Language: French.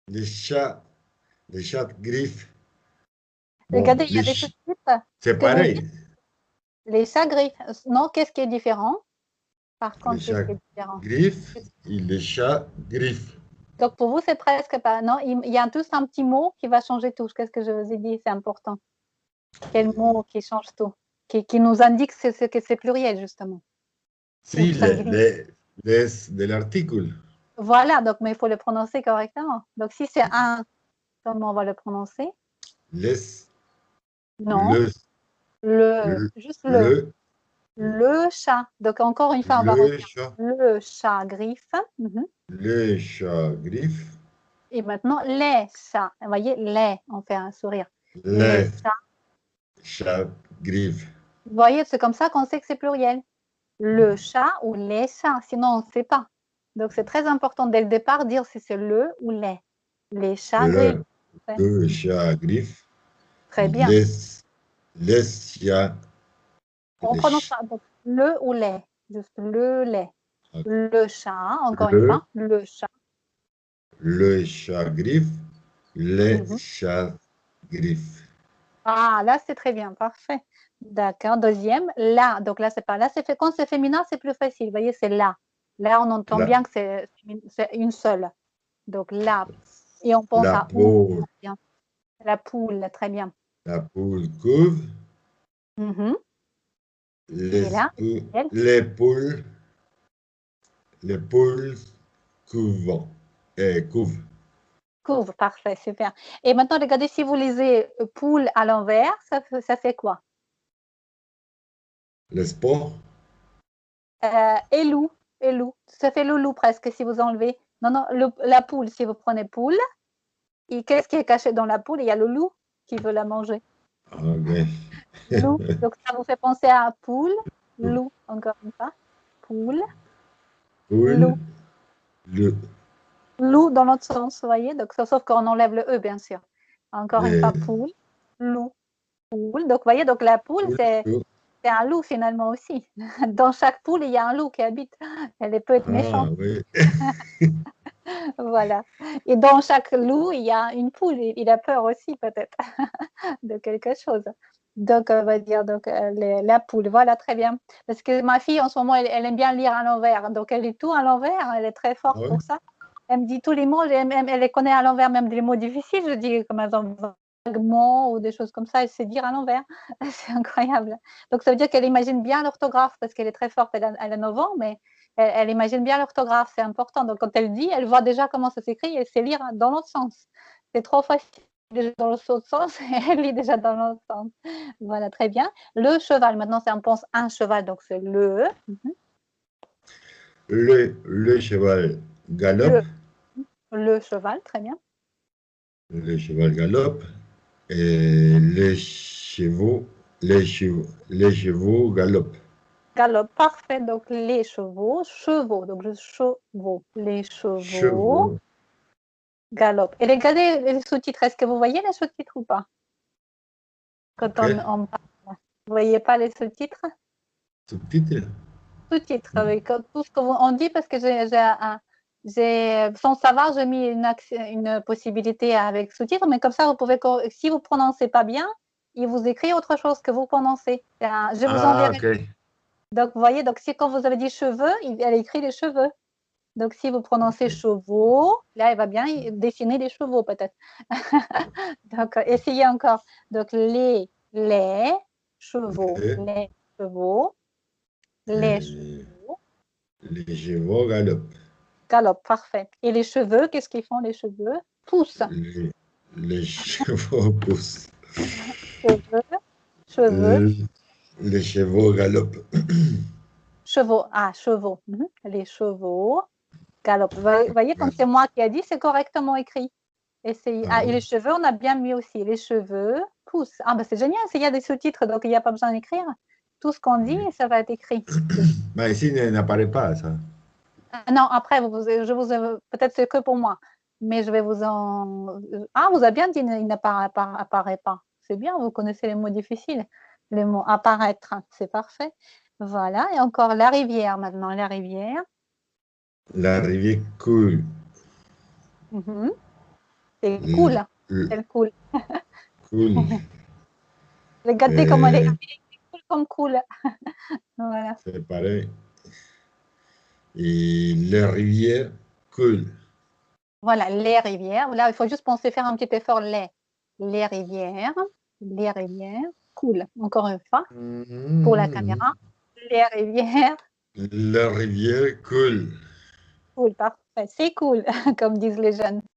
Les chats, les chats griffes. Bon, Regardez, il y a des sous-titres c'est que vous dites, pareil. les chats griffes. Non, qu'est-ce qui est différent? Par Les contre, qu'est-ce chats qui est différent? griffes et les chats griffes. Donc, pour vous, c'est presque pas. Non, il y a tous un petit mot qui va changer tout. Qu'est-ce que je vous ai dit? C'est important. Quel mot qui change tout? Qui nous indique que c'est pluriel, justement. Ou Si, singulier. de l'article. Voilà, donc, mais il faut le prononcer correctement. Donc, si c'est un, comment on va le prononcer? Les, Non, le, juste le. le, Le chat. Donc, encore une fois, on va le revenir. chat, Le chat griffe. le chat griffe, Et maintenant, les chats. Vous voyez, les, on fait un sourire. Les les chats. chats griffes. Vous voyez, c'est comme ça qu'on sait que c'est pluriel. Le chat ou les chats, sinon on ne sait pas. Donc, c'est très important dès le départ dire si c'est le ou les. Les chats griffent. Le chat griffe, Très bien. les chats, On les prononce ch- pas donc, le ou les. Juste le, les. Le chat, encore une le, fois, le chat. le chat griffe, les Mhm. chats griffes. Ah, là, c'est très bien, parfait. D'accord. Deuxième, là. Donc là, c'est pas là. C'est fait quand c'est féminin, c'est plus facile. Vous voyez, c'est là. Là, on entend La, bien que c'est une seule. Donc là, et on pense la à ou. poule, Bien. La poule, très bien. la poule couve, Mhm. les, Et là, elle les poules, les poules couvent, couvent. couvre, parfait, super. Et maintenant, regardez, si vous lisez poule à l'envers, ça fait quoi? Les sports, Et loup, et loup. Ça fait loulou presque si vous enlevez. Non, non, la poule, si vous prenez poule, et qu'est-ce qui est caché dans la poule? Il y a le loup qui veut la manger. ok. Loup. Donc, ça vous fait penser à poule, loup, encore une fois. Poule, Poule, loup. le, Loup dans l'autre sens, vous voyez? Donc, sauf qu'on enlève le E, bien sûr. Encore une les fois, poule, loup, poule. Donc, vous voyez, donc la poule, poules, c'est un loup finalement aussi. Dans chaque poule, il y a un loup qui habite. Elle peut être ah méchante. oui. Voilà. Et dans chaque loup, il y a une poule. Il a peur aussi, peut-être, de quelque chose. Donc, on va dire donc, la poule. Voilà, très bien. Parce que ma fille, en ce moment, elle aime bien lire à l'envers. Donc, elle lit tout à l'envers. Elle est très Ah forte oui. pour ça. Elle me dit tous les mots. Elle les connaît à l'envers, même des mots difficiles. Je dis, comme exemple, vaguement ou des choses comme ça. Elle sait dire à l'envers. C'est incroyable. Donc, ça veut dire qu'elle imagine bien l'orthographe parce qu'elle est très forte. Elle a 9 ans, mais elle imagine bien l'orthographe, c'est important. Donc, quand elle dit, elle voit déjà comment ça s'écrit et elle sait lire dans l'autre sens. C'est trop facile déjà dans l'autre sens et elle lit déjà dans l'autre sens. Voilà, très bien. Le cheval, maintenant, on pense un cheval, donc c'est le. Le cheval Le, galope, le cheval, très bien. le cheval galope, et les chevaux galopent. Galope, parfait. Donc, les chevaux, chevaux, donc le chevaux, les chevaux Chevaux, galopent. Et regardez les sous-titres, est-ce que vous voyez les sous-titres ou pas? Quand ok. on parle, vous voyez pas les sous-titres? Sous-titres. Sous-titres, avec tout ce qu'on dit, parce que sans savoir, j'ai mis une possibilité avec sous-titres, mais comme ça, vous pouvez, si vous prononcez pas bien, il vous écrit autre chose que vous prononcez. Je vous Ah, enverrai. ok. Donc, vous voyez, donc si quand vous avez dit cheveux, elle écrit les cheveux. Donc, si vous prononcez Ok. chevaux, là, elle va bien dessiner les chevaux, peut-être. Donc, essayez encore. Donc, les chevaux, Ok. les chevaux, les Et chevaux. les chevaux galopent. Galope, parfait. Et les cheveux, qu'est-ce qu'ils font les cheveux? Poussent. Les, les chevaux poussent. Cheveux, cheveux, Euh, Les chevaux galopent. chevaux. Ah, chevaux. Les chevaux galopent. Vous voyez, comme Voilà. c'est moi qui ai dit, c'est correctement écrit. Essayez. Ah Ah, et oui. les cheveux, on a bien mis aussi. Les cheveux poussent. Ah, ben c'est génial, il y a des sous-titres, donc il n'y a pas besoin d'écrire. Tout ce qu'on dit, Oui. ça va être écrit. Mais ici, n'apparaît pas ça. Ah, non, après, peut-être c'est que pour moi, mais je vais vous en. Ah, vous avez bien dit, il n'apparaît pas. C'est bien, vous connaissez les mots difficiles. Les mots apparaître, c'est parfait. Voilà, et encore la rivière maintenant, la rivière. La rivière coule. Mhm. C'est cool. C'est cool. Cool. Regardez comment elle est cool comme cool. Voilà. C'est pareil. Et les rivières coulent. Voilà, les rivières. Là, il faut juste penser faire un petit effort. Les rivières coulent. Encore une fois, pour la caméra. Les rivières. La rivière coule. Cool, parfait. C'est cool, comme disent les jeunes.